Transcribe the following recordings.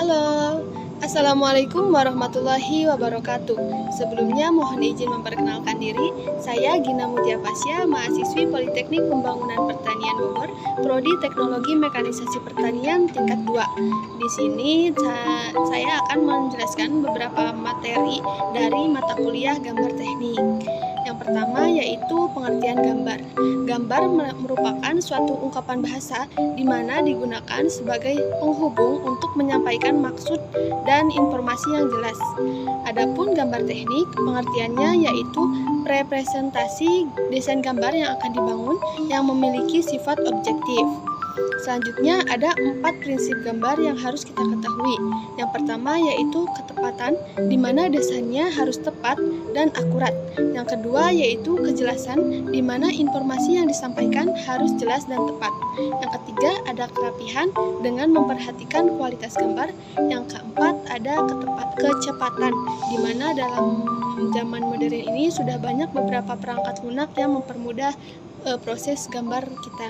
Halo, Assalamualaikum warahmatullahi wabarakatuh. Sebelumnya mohon izin memperkenalkan diri. Saya Gina Mutia Pasya, mahasiswi Politeknik Pembangunan Pertanian Bogor, Prodi Teknologi Mekanisasi Pertanian tingkat 2. Di sini saya akan menjelaskan beberapa materi dari mata kuliah gambar teknik. Yang pertama yaitu pengertian gambar. Gambar merupakan suatu ungkapan bahasa di mana digunakan sebagai penghubung untuk menyampaikan maksud dan informasi yang jelas. Adapun gambar teknik, pengertiannya yaitu representasi desain gambar yang akan dibangun yang memiliki sifat objektif. Selanjutnya ada 4 prinsip gambar yang harus kita ketahui. Yang pertama yaitu ketepatan, di mana desainnya harus tepat dan akurat. Yang kedua yaitu kejelasan, di mana informasi yang disampaikan harus jelas dan tepat. Yang ketiga ada kerapihan dengan memperhatikan kualitas gambar. Yang keempat ada kecepatan, di mana dalam zaman modern ini sudah banyak beberapa perangkat lunak yang mempermudah proses gambar kita.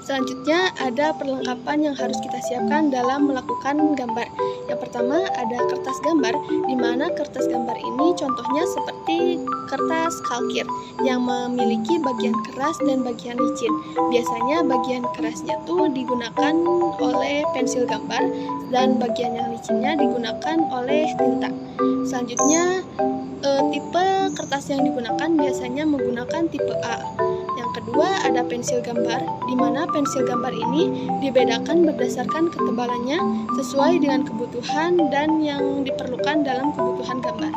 Selanjutnya ada perlengkapan yang harus kita siapkan dalam melakukan gambar. Yang pertama ada kertas gambar, di mana kertas gambar ini contohnya seperti kertas kalkir yang memiliki bagian keras dan bagian licin. Biasanya bagian kerasnya tuh digunakan oleh pensil gambar dan bagian yang licinnya digunakan oleh tinta. Selanjutnya tipe kertas yang digunakan biasanya menggunakan tipe A. Yang kedua ada pensil gambar, di mana pensil gambar ini dibedakan berdasarkan ketebalannya sesuai dengan kebutuhan dan yang diperlukan dalam kebutuhan gambar.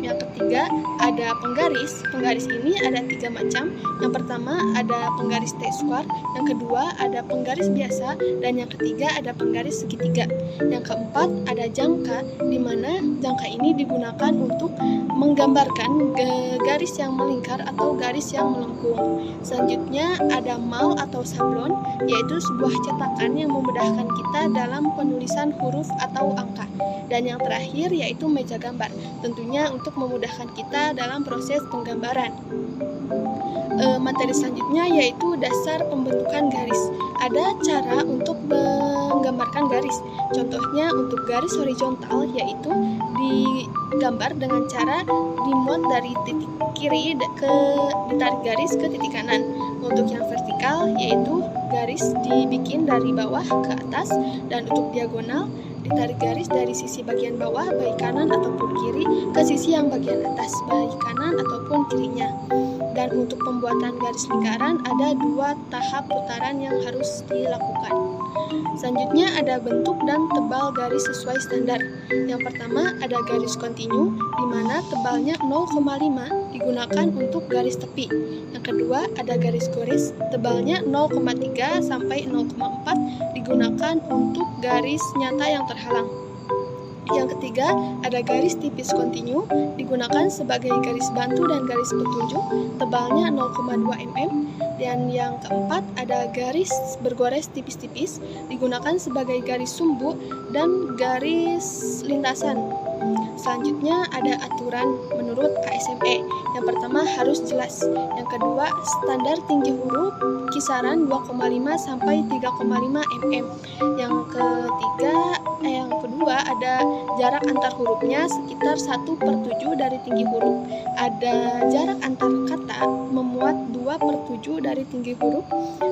Yang ketiga ada penggaris. Penggaris ini ada 3 macam. Yang pertama ada penggaris T-square, yang kedua ada penggaris biasa, dan yang ketiga ada penggaris segitiga. Yang keempat ada jangka, di mana jangka ini digunakan untuk menggambarkan garis yang melingkar atau garis yang melengkung. Selanjutnya ada mal atau sablon, yaitu sebuah cetakan yang memudahkan kita dalam penulisan huruf atau angka. Dan yang terakhir yaitu meja gambar, tentunya untuk memudahkan kita dalam proses penggambaran. Materi selanjutnya yaitu dasar pembentukan garis. Ada cara untuk menggambarkan garis. Contohnya untuk garis horizontal yaitu digambar dengan cara dimuat dari titik kiri ditarik garis ke titik kanan. Untuk yang vertikal yaitu garis dibikin dari bawah ke atas, dan untuk diagonal ditarik garis dari sisi bagian bawah baik kanan ataupun kiri ke sisi yang bagian atas baik kanan ataupun kirinya. Dan untuk pembuatan garis lingkaran ada 2 tahap putaran yang harus dilakukan. Selanjutnya ada bentuk dan tebal garis sesuai standar. Yang pertama ada garis kontinu, di mana tebalnya 0,5 digunakan untuk garis tepi. Yang kedua ada garis gores, tebalnya 0,3 sampai 0,4 digunakan untuk garis nyata yang terhalang. Yang ketiga, ada garis tipis kontinu, digunakan sebagai garis bantu dan garis petunjuk, tebalnya 0,2 mm. Dan yang keempat, ada garis bergores tipis-tipis, digunakan sebagai garis sumbu dan garis lintasan. Selanjutnya ada aturan menurut ASME. Yang pertama harus jelas. Yang kedua, standar tinggi huruf kisaran 2,5 sampai 3,5 mm. Yang kedua ada jarak antar hurufnya sekitar 1/7 dari tinggi huruf. Ada jarak antar kata memuat 2/7 dari tinggi huruf,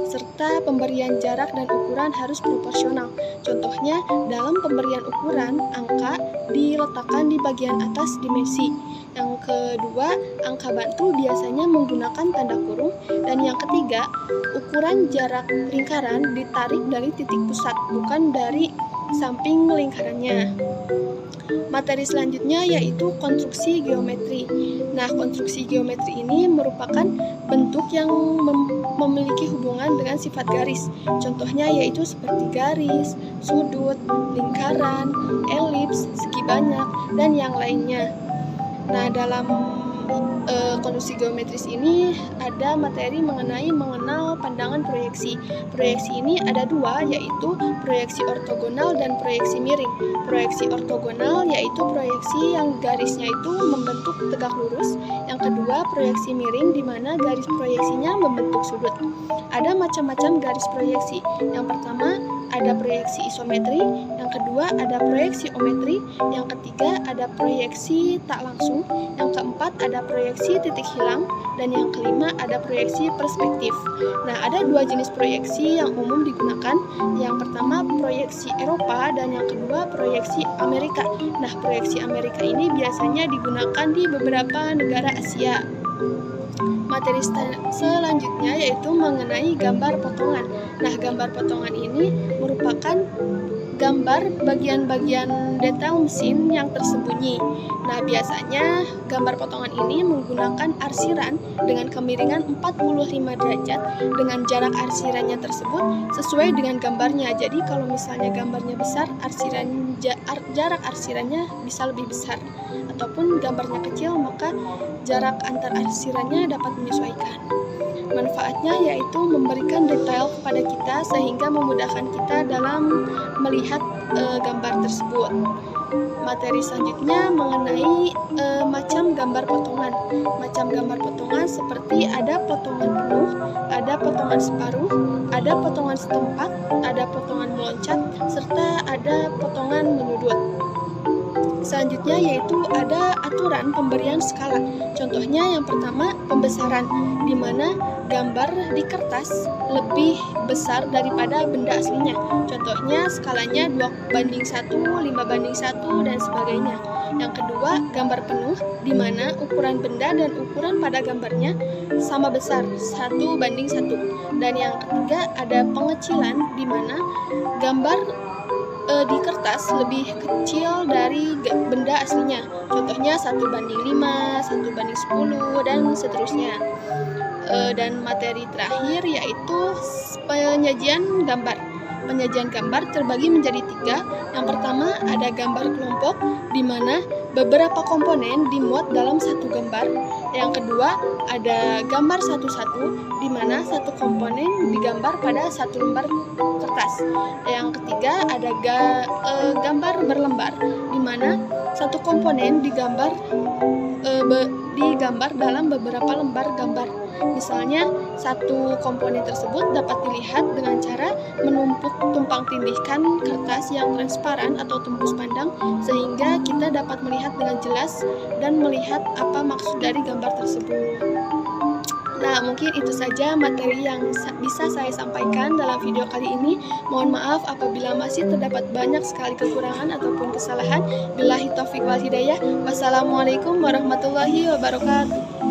serta pemberian jarak dan ukuran harus proporsional. Contohnya, dalam pemberian ukuran, angka diletakkan di bagian atas dimensi. Yang kedua, angka bantu biasanya menggunakan tanda kurung. Dan yang ketiga, ukuran jarak lingkaran ditarik dari titik pusat, bukan dari samping lingkarannya. Materi selanjutnya yaitu konstruksi geometri. Nah, konstruksi geometri ini merupakan bentuk yang memiliki hubungan dengan sifat garis. Contohnya yaitu seperti garis, sudut, lingkaran, elips, segi banyak, dan yang lainnya. Nah, dalam konstruksi geometris ini ada materi mengenal pandangan proyeksi. Proyeksi ini ada 2, yaitu proyeksi ortogonal dan proyeksi miring. Proyeksi ortogonal yaitu proyeksi yang garisnya itu membentuk tegak lurus. Yang kedua, proyeksi miring, di mana garis proyeksinya membentuk sudut. Ada macam-macam garis proyeksi. Yang pertama ada proyeksi isometri, yang Yang kedua ada proyeksiometri, yang ketiga ada proyeksi tak langsung, yang keempat ada proyeksi titik hilang, dan yang kelima ada proyeksi perspektif. Nah, ada dua jenis proyeksi yang umum digunakan. Yang pertama proyeksi Eropa dan yang kedua proyeksi Amerika. Nah, proyeksi Amerika ini biasanya digunakan di beberapa negara Asia. Materi selanjutnya yaitu mengenai gambar potongan. Nah, gambar potongan ini merupakan gambar bagian-bagian detail mesin yang tersembunyi. Nah, biasanya gambar potongan ini menggunakan arsiran dengan kemiringan 45 derajat dengan jarak arsirannya tersebut sesuai dengan gambarnya. Jadi kalau misalnya gambarnya besar, jarak arsirannya bisa lebih besar. Ataupun gambarnya kecil, maka jarak antar arsirannya dapat menyesuaikan. Manfaatnya yaitu memberikan detail kepada kita sehingga memudahkan kita dalam melihat gambar tersebut. Materi selanjutnya mengenai macam gambar potongan. Macam gambar potongan seperti ada potongan penuh, ada potongan separuh, ada potongan setempat, ada potongan meloncat, serta ada potongan menyudut. Selanjutnya yaitu ada aturan pemberian skala. Contohnya yang pertama pembesaran, di mana gambar di kertas lebih besar daripada benda aslinya. Contohnya skalanya 2:1, 5:1, dan sebagainya. Yang kedua gambar penuh, di mana ukuran benda dan ukuran pada gambarnya sama besar, 1:1. Dan yang ketiga ada pengecilan, di mana gambar di kertas lebih kecil dari benda aslinya. Contohnya 1:5, 1:10, dan seterusnya. Dan materi terakhir yaitu penyajian gambar. Penyajian gambar terbagi menjadi 3. Yang pertama ada gambar kelompok, di mana beberapa komponen dimuat dalam satu gambar. Yang kedua ada gambar satu-satu, di mana satu komponen digambar pada satu lembar kertas. Yang ketiga ada gambar berlembar, di mana satu komponen digambar dalam beberapa lembar gambar. Misalnya, satu komponen tersebut dapat dilihat dengan cara menumpuk tumpang tindihkan kertas yang transparan atau tembus pandang sehingga kita dapat melihat dengan jelas dan melihat apa maksud dari gambar tersebut. Nah, mungkin itu saja materi yang bisa saya sampaikan dalam video kali ini. Mohon maaf apabila masih terdapat banyak sekali kekurangan ataupun kesalahan. Billahi taufiq wal hidayah. Wassalamualaikum warahmatullahi wabarakatuh.